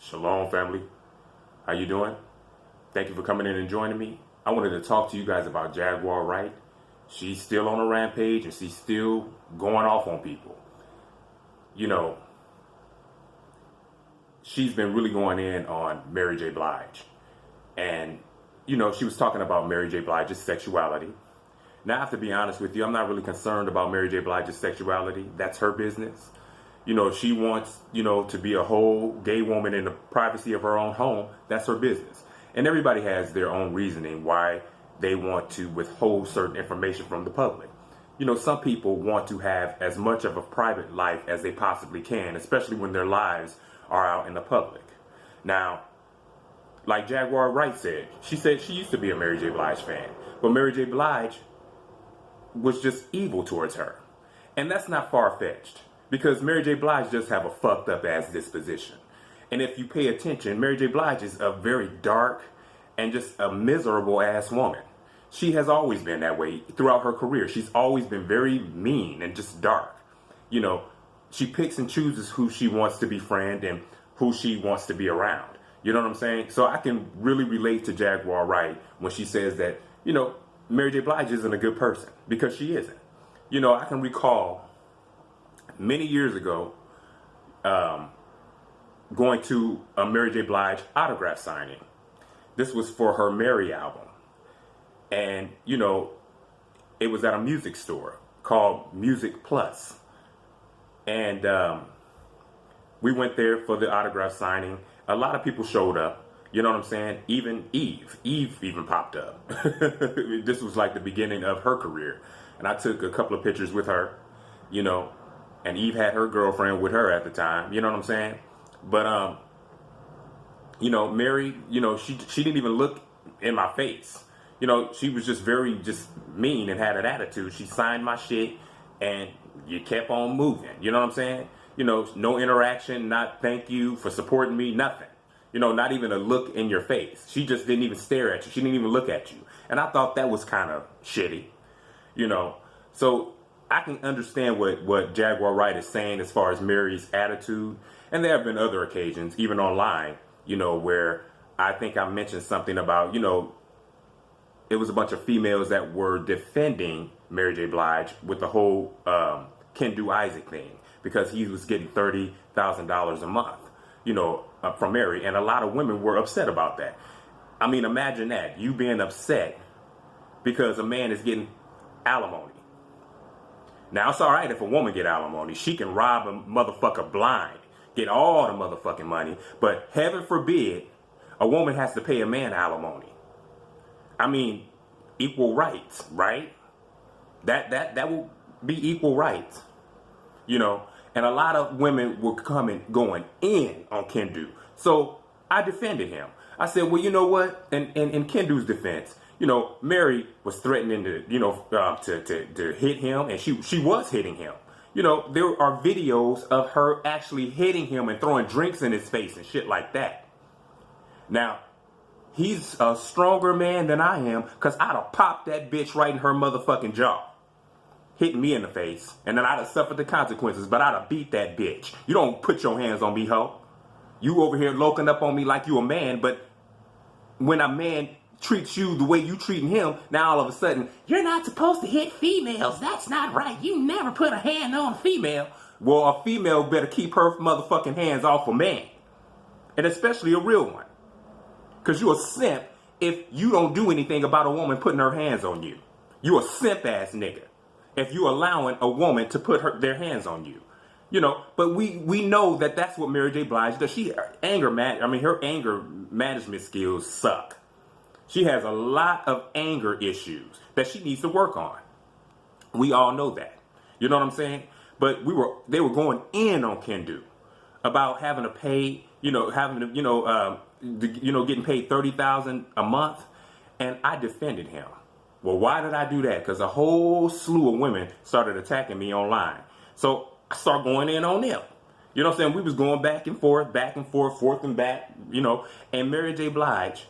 Shalom, family. How you doing? Thank you for coming in and joining me. I wanted to talk to you guys about Jaguar Wright. She's still on a rampage and she's still going off on people. You know, she's been really going in on Mary J. Blige. And, you know, she was talking about Mary J. Blige's sexuality. Now, I have to be honest with you, I'm not really concerned about Mary J. Blige's sexuality. That's her business. You know, she wants, to be a whole gay woman in the privacy of her own home. That's her business. And everybody has their own reasoning why they want to withhold certain information from the public. You know, some people want to have as much of a private life as they possibly can, especially when their lives are out in the public. Now, like Jaguar Wright said she used to be a Mary J. Blige fan, but Mary J. Blige was just evil towards her. And that's not far-fetched, because Mary J. Blige does have a fucked up ass disposition. And if you pay attention, Mary J. Blige is a very dark and just a miserable ass woman. She has always been that way throughout her career. She's always been very mean and just dark. You know, she picks and chooses who she wants to befriend and who she wants to be around. You know what I'm saying? So I can really relate to Jaguar Wright when she says that, Mary J. Blige isn't a good person, because she isn't. You know, I can recall many years ago going to a Mary J. Blige autograph signing. This was for her Mary album. And, it was at a music store called Music Plus. And we went there for the autograph signing. A lot of people showed up. You know what I'm saying? Even Eve even popped up. This was like the beginning of her career. And I took a couple of pictures with her, and Eve had her girlfriend with her at the time. You know what I'm saying? But, Mary, she didn't even look in my face. She was just very mean and had an attitude. She signed my shit and you kept on moving. You know what I'm saying? No interaction, not thank you for supporting me, nothing. Not even a look in your face. She just didn't even stare at you. She didn't even look at you. And I thought that was kind of shitty, So I can understand what Jaguar Wright is saying as far as Mary's attitude. And there have been other occasions, even online, where I think I mentioned something about, it was a bunch of females that were defending Mary J. Blige with the whole Kendu Isaac thing, because he was getting $30,000 a month, from Mary. And a lot of women were upset about that. I mean, imagine that, you being upset because a man is getting alimony. Now, it's all right if a woman get alimony. She can rob a motherfucker blind, get all the motherfucking money. But heaven forbid, a woman has to pay a man alimony. I mean, equal rights, right? That will be equal rights, And a lot of women were going in on Kendu. So I defended him. I said, well, you know what? In Kendu's defense, Mary was threatening to, to hit him, and she was hitting him. There are videos of her actually hitting him and throwing drinks in his face and shit like that. Now, he's a stronger man than I am, because I'd have popped that bitch right in her motherfucking jaw, hitting me in the face, and then I'd have suffered the consequences, but I'd have beat that bitch. You don't put your hands on me, ho. You over here loking up on me like you a man, but when a man treats you the way you treating him, now all of a sudden, you're not supposed to hit females. That's not right. You never put a hand on a female. Well, a female better keep her motherfucking hands off a man. And especially a real one. Because you a simp if you don't do anything about a woman putting her hands on you. You a simp ass nigga if you allowing a woman to put their hands on you. But we know that that's what Mary J. Blige does. Her anger management skills suck. She has a lot of anger issues that she needs to work on. We all know that. You know what I'm saying? But they were going in on Kendu about having to pay, getting paid $30,000 a month, and I defended him. Well, why did I do that? Because a whole slew of women started attacking me online. So I started going in on them. You know what I'm saying? We was going back and forth, forth and back, and Mary J. Blige,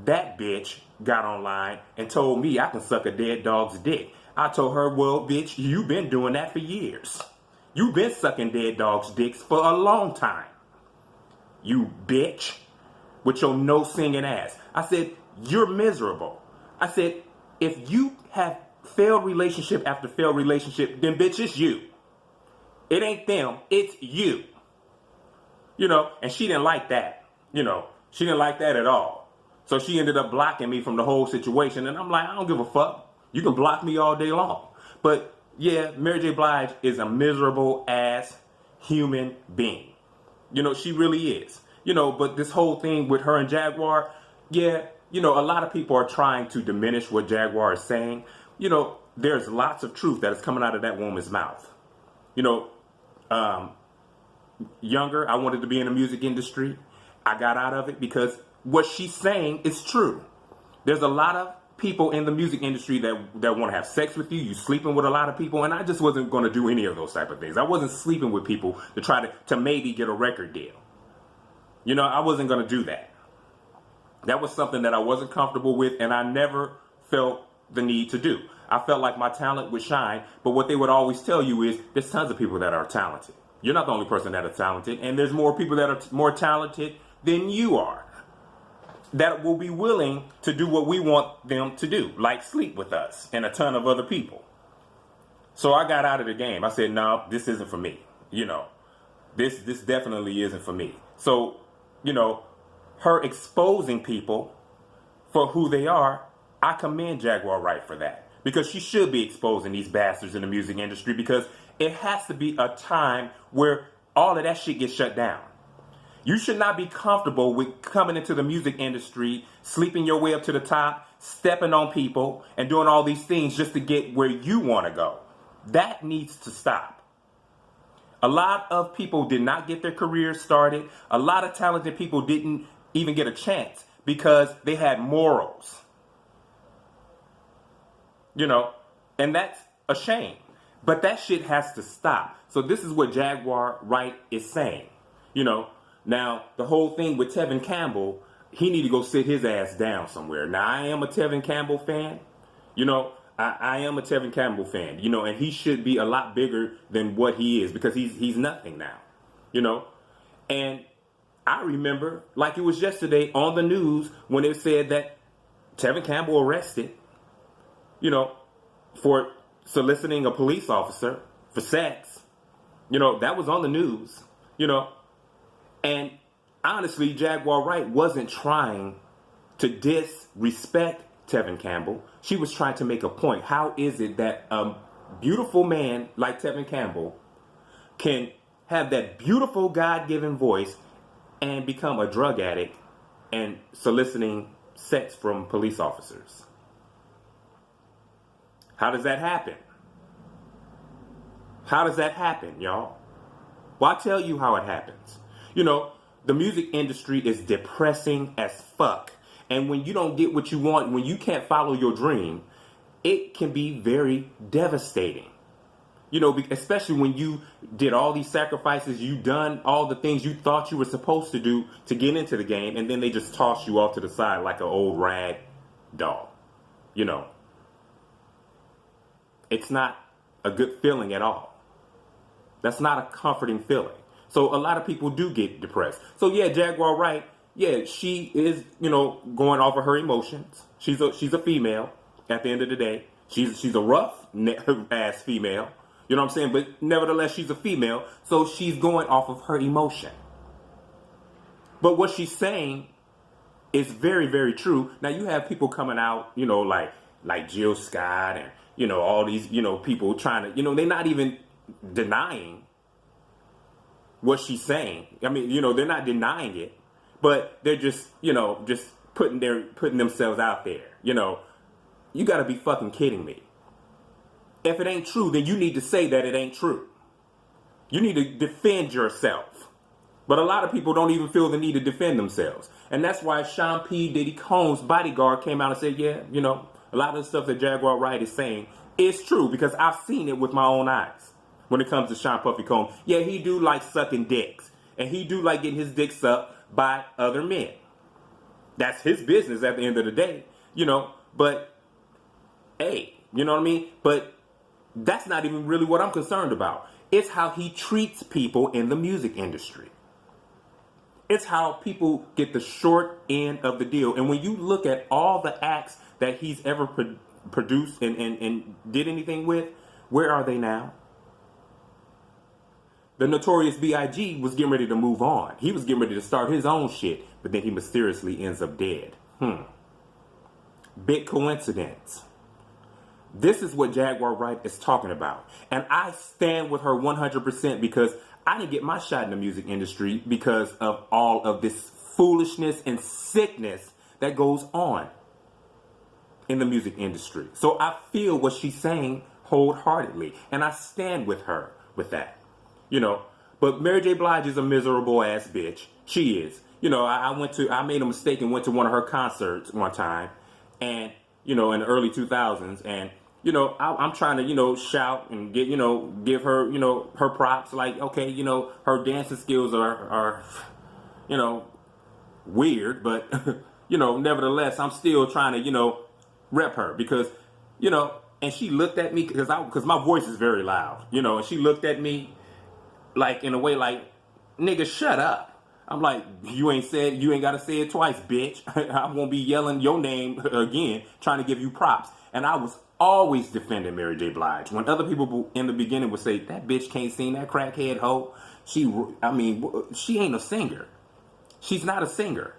that bitch, got online and told me I can suck a dead dog's dick. I told her, well, bitch, you've been doing that for years. You've been sucking dead dogs' dicks for a long time. you bitch, with your no singing ass. I said, you're miserable. I said, if you have failed relationship after failed relationship, then bitch, it's you. It ain't them, it's you. You know, and she didn't like that. You know, she didn't like that at all. So she ended up blocking me from the whole situation. And I'm like, I don't give a fuck. You can block me all day long. But yeah, Mary J. Blige is a miserable ass human being. You know, she really is. You know, but this whole thing with her and Jaguar, yeah, you know, a lot of people are trying to diminish what Jaguar is saying. You know, there's lots of truth that is coming out of that woman's mouth. You know, younger, I wanted to be in the music industry. I got out of it because what she's saying is true. There's a lot of people in the music industry that want to have sex with you. You sleeping with a lot of people, and I just wasn't going to do any of those type of things. I wasn't sleeping with people to try to maybe get a record deal. You know, I wasn't going to do that. That was something that I wasn't comfortable with, and I never felt the need to do. I felt like my talent would shine, but what they would always tell you is there's tons of people that are talented. You're not the only person that is talented, and there's more people that are more talented than you are that will be willing to do what we want them to do, like sleep with us and a ton of other people. So I got out of the game. I said, no, this isn't for me. You know, this definitely isn't for me. So, you know, her exposing people for who they are, I commend Jaguar Wright for that. Because she should be exposing these bastards in the music industry, because it has to be a time where all of that shit gets shut down. You should not be comfortable with coming into the music industry, sleeping your way up to the top, stepping on people, and doing all these things just to get where you want to go. That needs to stop. A lot of people did not get their careers started. A lot of talented people didn't even get a chance because they had morals. You know, and that's a shame. But that shit has to stop. So this is what Jaguar Wright is saying. You know, now the whole thing with Tevin Campbell, he need to go sit his ass down somewhere. Now I am a Tevin Campbell fan. You know, I am a Tevin Campbell fan. You know, and he should be a lot bigger than what he is, because he's nothing now. You know, and I remember like it was yesterday on the news when it said that Tevin Campbell arrested, you know, for soliciting a police officer for sex. You know, that was on the news, you know. And honestly, Jaguar Wright wasn't trying to disrespect Tevin Campbell. She was trying to make a point. How is it that a beautiful man like Tevin Campbell can have that beautiful God-given voice and become a drug addict and soliciting sex from police officers? How does that happen? How does that happen, y'all? Well, I'll tell you how it happens. You know, the music industry is depressing as fuck. And when you don't get what you want, when you can't follow your dream, it can be very devastating. You know, especially when you did all these sacrifices, you done all the things you thought you were supposed to do to get into the game, and then they just toss you off to the side like an old rag doll. You know, it's not a good feeling at all. That's not a comforting feeling. So a lot of people do get depressed. So yeah, Jaguar Wright, yeah, she is, you know, going off of her emotions. She's a female at the end of the day. She's a rough ass female. You know what I'm saying? But nevertheless, she's a female. So she's going off of her emotion. But what she's saying is very, very true. Now you have people coming out, you know, like Jill Scott and, you know, all these, you know, people trying to, you know, they're not even denying what she's saying. I mean, you know, they're not denying it, but they're just, you know, just putting themselves out there. You know, you got to be fucking kidding me. If it ain't true, then you need to say that it ain't true. You need to defend yourself. But a lot of people don't even feel the need to defend themselves. And that's why Sean P. Diddy Combs' bodyguard came out and said, yeah, you know, a lot of the stuff that Jaguar Wright is saying is true, because I've seen it with my own eyes. When it comes to Sean Puffy Combs, yeah, he do like sucking dicks. And he do like getting his dick sucked by other men. That's his business at the end of the day, you know. But, hey, you know what I mean? But that's not even really what I'm concerned about. It's how he treats people in the music industry. It's how people get the short end of the deal. And when you look at all the acts that he's ever produced and did anything with, where are they now? The Notorious B.I.G. was getting ready to move on. He was getting ready to start his own shit, but then he mysteriously ends up dead. Big coincidence. This is what Jaguar Wright is talking about. And I stand with her 100% because I didn't get my shot in the music industry because of all of this foolishness and sickness that goes on in the music industry. So I feel what she's saying wholeheartedly. And I stand with her with that. You know, but Mary J. Blige is a miserable ass bitch. She is. You know, I made a mistake and went to one of her concerts one time. And, you know, in the early 2000s. And, you know, I'm trying to, you know, shout and get, you know, give her, you know, her props. Like, okay, you know, her dancing skills are you know, weird. But, you know, nevertheless, I'm still trying to, you know, rep her. Because, you know, and she looked at me because my voice is very loud. You know, and she looked at me like in a way like, nigga, shut up. I'm like, you ain't got to say it twice, bitch. I won't be yelling your name again, trying to give you props. And I was always defending Mary J. Blige. When other people in the beginning would say, that bitch can't sing, that crackhead hoe. She ain't a singer. She's not a singer.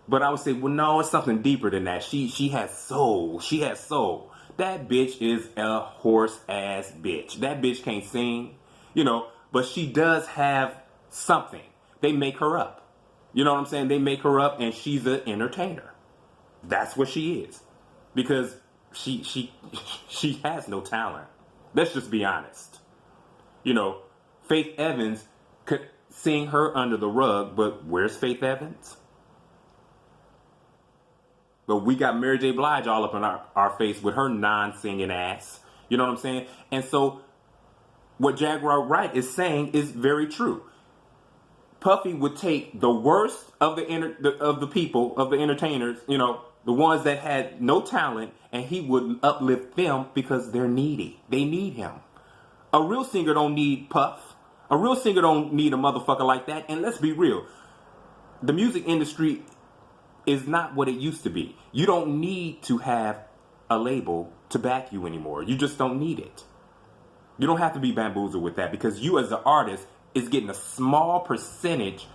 But I would say, well, no, it's something deeper than that. She has soul. She has soul. That bitch is a horse ass bitch. That bitch can't sing, you know, but she does have something. They make her up. You know what I'm saying? They make her up and she's an entertainer. That's what she is. Because she has no talent. Let's just be honest. You know, Faith Evans could sing her under the rug, but where's Faith Evans? But we got Mary J. Blige all up in our face with her non-singing ass. You know what I'm saying? And so what Jaguar Wright is saying is very true. Puffy would take the worst of the people, of the entertainers, you know, the ones that had no talent, and he would uplift them because they're needy. They need him. A real singer don't need Puff. A real singer don't need a motherfucker like that. And let's be real. The music industry is not what it used to be. You don't need to have a label to back you anymore. You just don't need it. You don't have to be bamboozled with that because you as an artist is getting a small percentage,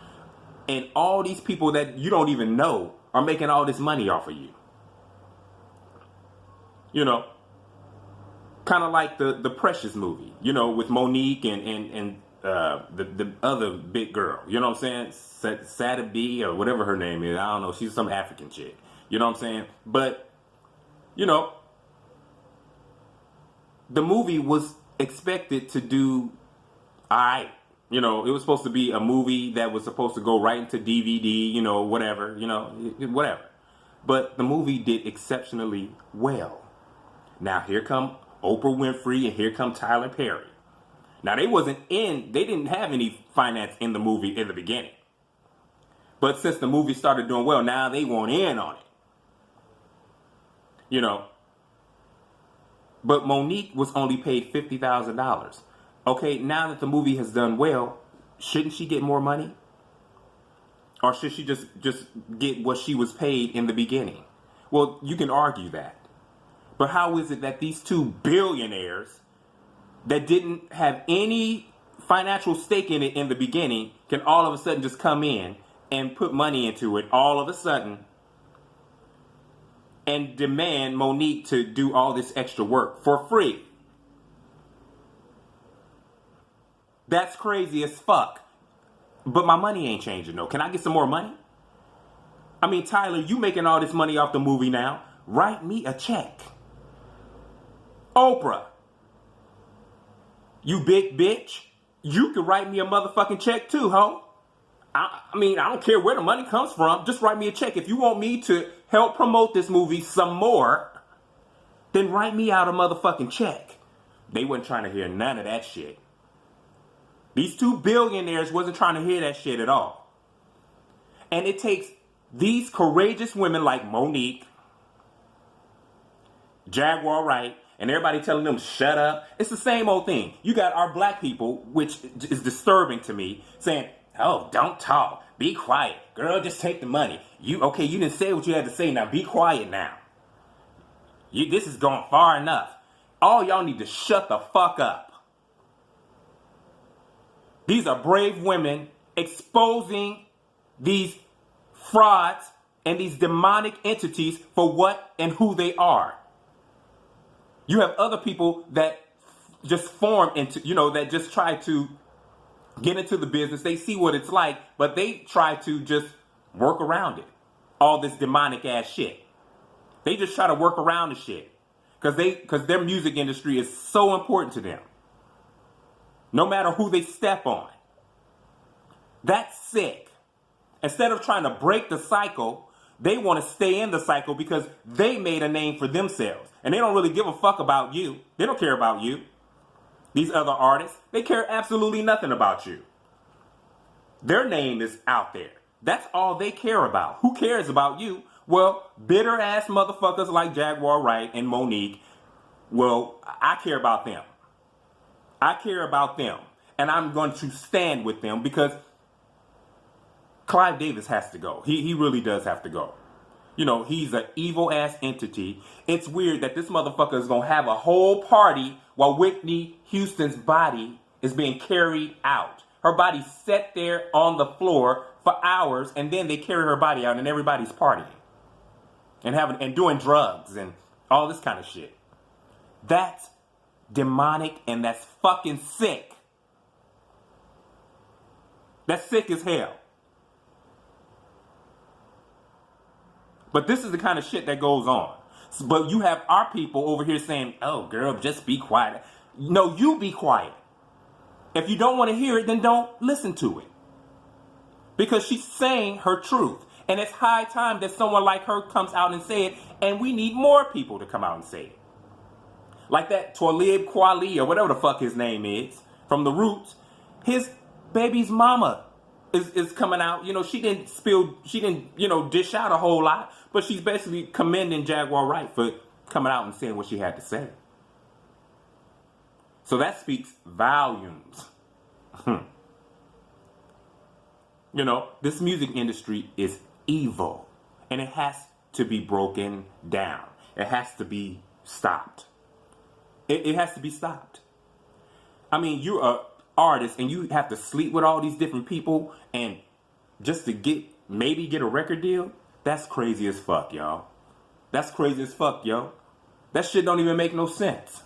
and all these people that you don't even know are making all this money off of you. You know, kind of like the Precious movie, you know, with Monique and the other big girl. You know what I'm saying? Sada B or whatever her name is. I don't know. She's some African chick. You know what I'm saying? But, you know, the movie was expected to do all right. You know, it was supposed to be a movie that was supposed to go right into DVD, you know, whatever. But the movie did exceptionally well. Now, here come Oprah Winfrey and here come Tyler Perry. Now, they didn't have any finance in the movie in the beginning. But since the movie started doing well, now they want in on it. You know. But Monique was only paid $50,000. Okay, now that the movie has done well, shouldn't she get more money? Or should she just get what she was paid in the beginning? Well, you can argue that. But how is it that these two billionaires that didn't have any financial stake in it in the beginning can all of a sudden just come in and put money into it all of a sudden and demand Monique to do all this extra work for free? That's crazy as fuck. But my money ain't changing though. Can I get some more money? I mean, Tyler, you making all this money off the movie now. Write me a check. Oprah, you big bitch, you can write me a motherfucking check too, ho. I mean, I don't care where the money comes from. Just write me a check. If you want me to help promote this movie some more, then write me out a motherfucking check. They wasn't trying to hear none of that shit. These two billionaires wasn't trying to hear that shit at all. And it takes these courageous women like Monique, Jaguar Wright, and everybody telling them shut up. It's the same old thing. You got our black people, which is disturbing to me, saying, Oh, don't talk. Be quiet. Girl, just take the money. You didn't say what you had to say. Now be quiet now. This is going far enough. All y'all need to shut the fuck up. These are brave women exposing these frauds and these demonic entities for what and who they are. You have other people that just form into, that just try to get into the business. They see what it's like, but they try to just work around it. All this demonic ass shit. They just try to work around the shit. Because their music industry is so important to them. No matter who they step on. That's sick. Instead of trying to break the cycle, they want to stay in the cycle because they made a name for themselves. And they don't really give a fuck about you. They don't care about you. These other artists, they care absolutely nothing about you. Their name is out there. That's all they care about. Who cares about you? Well, bitter ass motherfuckers like Jaguar Wright and Monique, well, I care about them. I care about them. And I'm going to stand with them because Clive Davis has to go. He really does have to go. He's an evil ass entity. It's weird that this motherfucker is going to have a whole party while Whitney Houston's body is being carried out. Her body sat there on the floor for hours, and then they carry her body out, and everybody's partying and doing drugs and all this kind of shit. That's demonic, and that's fucking sick. That's sick as hell. But this is the kind of shit that goes on. But you have our people over here saying, oh, girl, just be quiet. No, you be quiet. If you don't want to hear it, then don't listen to it. Because she's saying her truth. And it's high time that someone like her comes out and say it. And we need more people to come out and say it. Like that Talib Kweli, or whatever the fuck his name is, from The Roots. His baby's mama is coming out. She didn't dish out a whole lot. But she's basically commending Jaguar Wright for coming out and saying what she had to say. So that speaks volumes. This music industry is evil. And it has to be broken down. It has to be stopped. It has to be stopped. I mean, you're an artist and you have to sleep with all these different people and just to maybe get a record deal. That's crazy as fuck, y'all. That's crazy as fuck, yo. That shit don't even make no sense.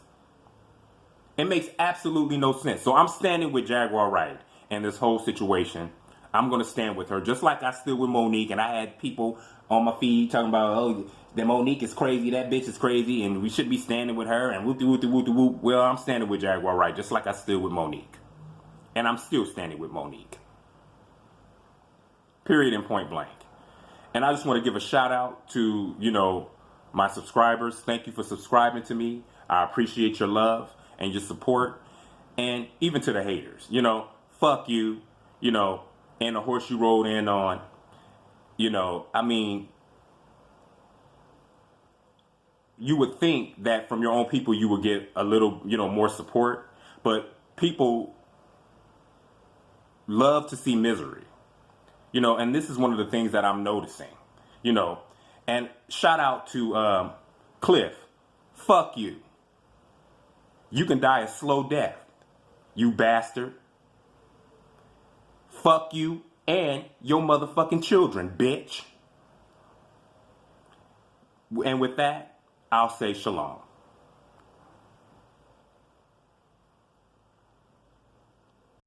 It makes absolutely no sense. So I'm standing with Jaguar Wright in this whole situation. I'm going to stand with her just like I stood with Monique. And I had people on my feed talking about, oh, that Monique is crazy, that bitch is crazy, and we should be standing with her, and whoop-de-whoop-de-whoop-de-whoop. Well, I'm standing with Jaguar Wright just like I stood with Monique. And I'm still standing with Monique. Period and point blank. And I just want to give a shout out to, my subscribers. Thank you for subscribing to me. I appreciate your love and your support. And even to the haters, fuck you, and the horse you rode in on. I mean, you would think that from your own people you would get a little, more support. But people love to see misery. And this is one of the things that I'm noticing, and shout out to Cliff. Fuck you. You can die a slow death, you bastard. Fuck you and your motherfucking children, bitch. And with that, I'll say shalom.